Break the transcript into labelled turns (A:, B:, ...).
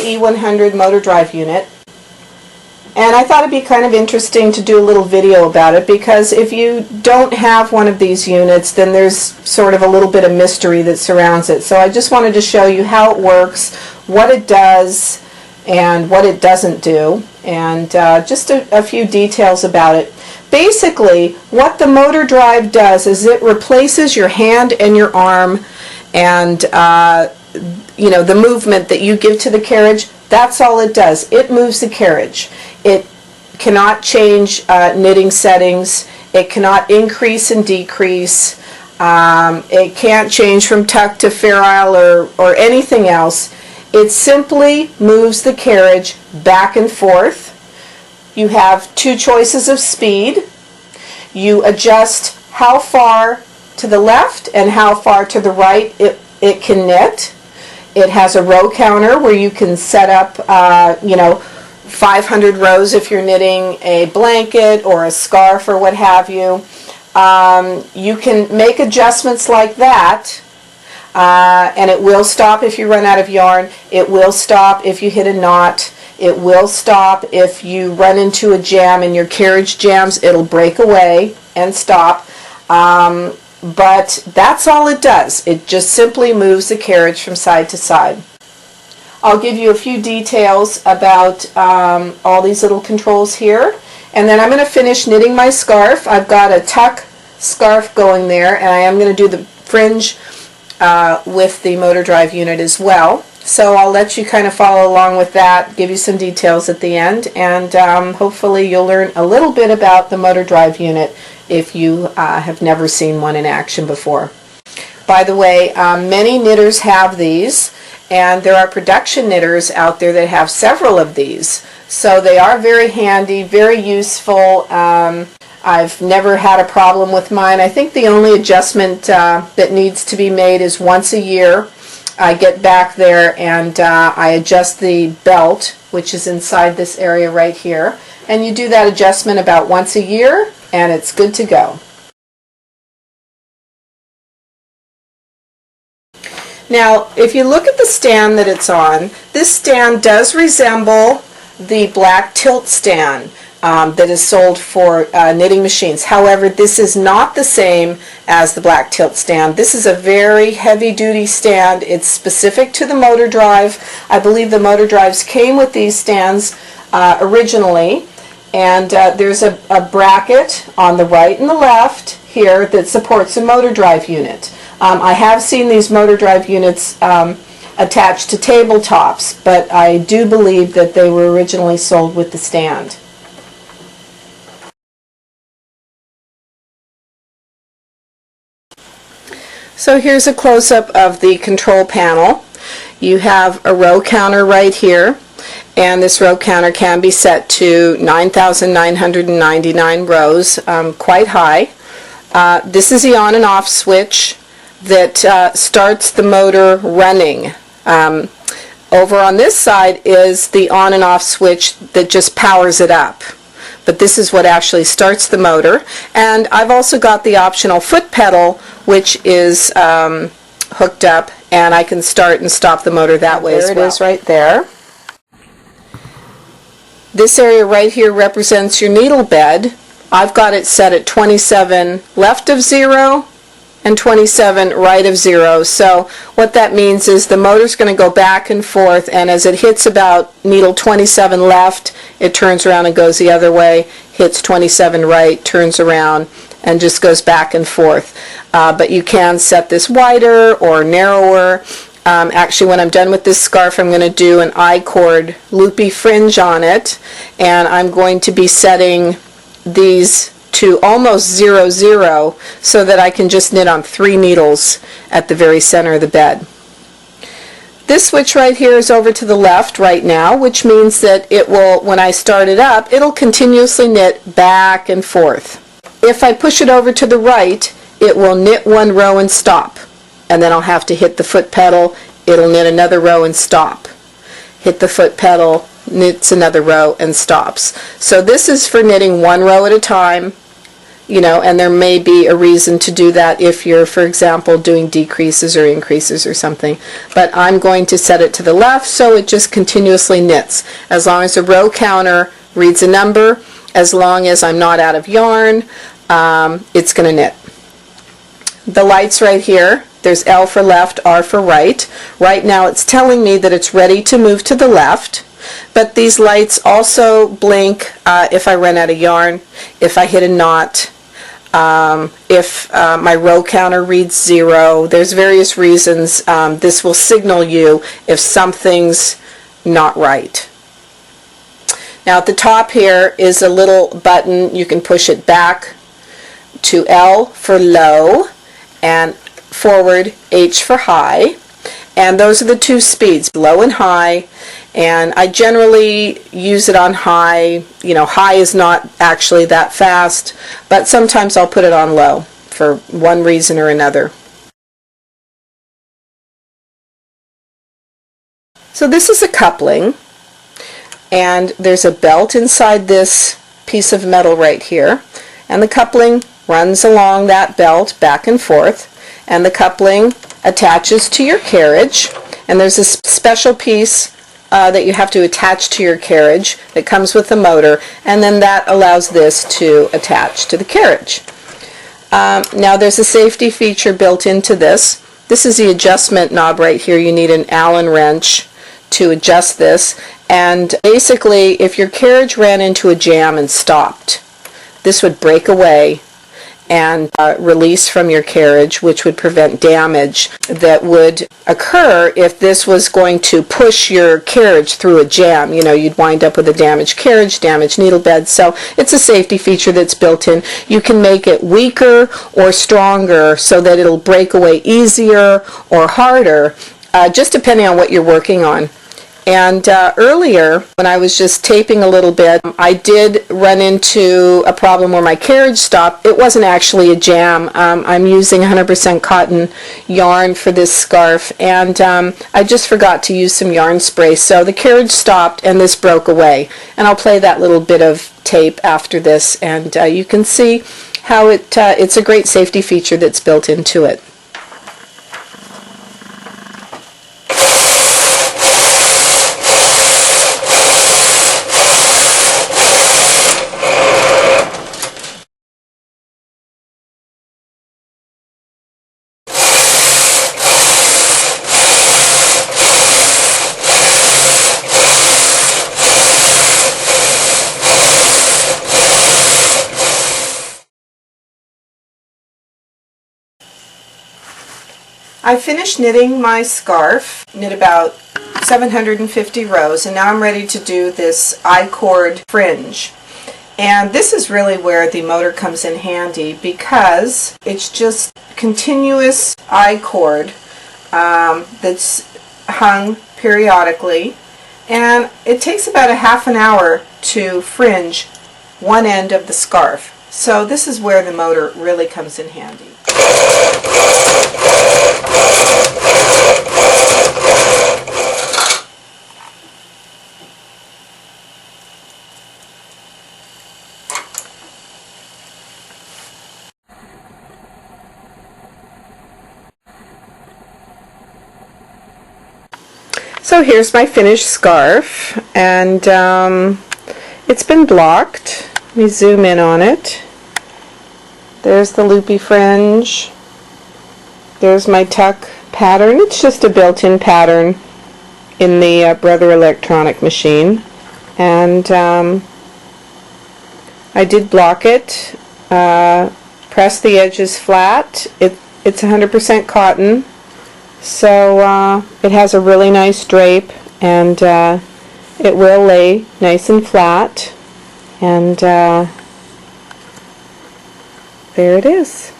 A: KE-100 motor drive unit, and I thought it'd be kind of interesting to do a little video about it, because if you don't have one of these units, then there's sort of a little bit of mystery that surrounds it. So I just wanted to show you how it works, what it does, and what it doesn't do, and just a few details about it. Basically, what the motor drive does is it replaces your hand and your arm, and you know, the movement that you give to the carriage. That's all it does. It moves the carriage. It cannot change knitting settings. It cannot increase and decrease. It can't change from tuck to fair isle or anything else. It simply moves the carriage back and forth. You have two choices of speed. You adjust how far to the left and how far to the right it can knit. It has a row counter where you can set up, you know, 500 rows if you're knitting a blanket or a scarf or what have you. You can make adjustments like that, and it will stop if you run out of yarn. It will stop if you hit a knot. It will stop if you run into a jam and your carriage jams. It'll break away and stop. But that's all it does. It just simply moves the carriage from side to side. I'll give you a few details about all these little controls here, and then I'm going to finish knitting my scarf. I've got a tuck scarf going there, and I am going to do the fringe with the motor drive unit as well. So I'll let you kind of follow along with that, give you some details at the end, and hopefully you'll learn a little bit about the motor drive unit if you have never seen one in action before. By the way, many knitters have these, and there are production knitters out there that have several of these. So they are very handy, very useful. I've never had a problem with mine. I think the only adjustment that needs to be made is once a year. I get back there and I adjust the belt, which is inside this area right here. And you do that adjustment about once a year, and it's good to go. Now, if you look at the stand that it's on, this stand does resemble the black tilt stand that is sold for knitting machines. However, this is not the same as the black tilt stand. This is a very heavy-duty stand. It's specific to the motor drive. I believe the motor drives came with these stands originally, and there's a bracket on the right and the left here that supports a motor drive unit. I have seen these motor drive units attached to tabletops, but I do believe that they were originally sold with the stand. So here's a close-up of the control panel. You have a row counter right here, and this row counter can be set to 9,999 rows, quite high. This is the on and off switch that starts the motor running. Over on this side is the on and off switch that just powers it up. But this is what actually starts the motor. And I've also got the optional foot pedal, which is hooked up, and I can start and stop the motor that way as well. There it is right there. This area right here represents your needle bed. I've got it set at 27 left of 0 and 27 right of 0. So what that means is the motor's going to go back and forth, and as it hits about needle 27 left, it turns around and goes the other way, hits 27 right, turns around, and just goes back and forth. But you can set this wider or narrower. Actually, when I'm done with this scarf, I'm going to do an I-cord loopy fringe on it, and I'm going to be setting these to almost 0, 0, so that I can just knit on 3 needles at the very center of the bed. This switch right here is over to the left right now, which means that it will, when I start it up, it'll continuously knit back and forth. If I push it over to the right, it will knit 1 row and stop, and then I'll have to hit the foot pedal, it'll knit another row and stop. Hit the foot pedal, knits another row and stops. So this is for knitting 1 row at a time, you know, and there may be a reason to do that if you're, for example, doing decreases or increases or something. But I'm going to set it to the left so it just continuously knits. As long as the row counter reads a number, as long as I'm not out of yarn, it's going to knit. The lights right here, there's L for left, R for right. Right now it's telling me that it's ready to move to the left, but these lights also blink if I run out of yarn, if I hit a knot, if my row counter reads 0. There's various reasons this will signal you if something's not right. Now at the top here is a little button. You can push it back to L for low and forward, H for high. And those are the two speeds, low and high. And I generally use it on high. You know, high is not actually that fast, but sometimes I'll put it on low for one reason or another. So this is a coupling, and there's a belt inside this piece of metal right here, and the coupling runs along that belt back and forth, and the coupling attaches to your carriage, and there's a special piece that you have to attach to your carriage that comes with the motor, and then that allows this to attach to the carriage. Now there's a safety feature built into this. This is the adjustment knob right here. You need an Allen wrench to adjust this, and basically if your carriage ran into a jam and stopped, this would break away and release from your carriage, which would prevent damage that would occur if this was going to push your carriage through a jam. You know, you'd wind up with a damaged carriage, damaged needle bed. So it's a safety feature that's built in. You can make it weaker or stronger so that it'll break away easier or harder, just depending on what you're working on. And earlier, when I was just taping a little bit, I did run into a problem where my carriage stopped. It wasn't actually a jam. I'm using 100% cotton yarn for this scarf, and I just forgot to use some yarn spray. So the carriage stopped and this broke away. And I'll play that little bit of tape after this, and you can see how it's a great safety feature that's built into it. I finished knitting my scarf, knit about 750 rows, and now I'm ready to do this I-cord fringe. And this is really where the motor comes in handy, because it's just continuous I-cord that's hung periodically, and it takes about a half an hour to fringe one end of the scarf. So this is where the motor really comes in handy. So here's my finished scarf, and it's been blocked. Let me zoom in on it. There's the loopy fringe. There's my tuck pattern. It's just a built-in pattern in the Brother electronic machine, and I did block it, press the edges flat. It's 100% cotton, so it has a really nice drape, and it will lay nice and flat, and there it is.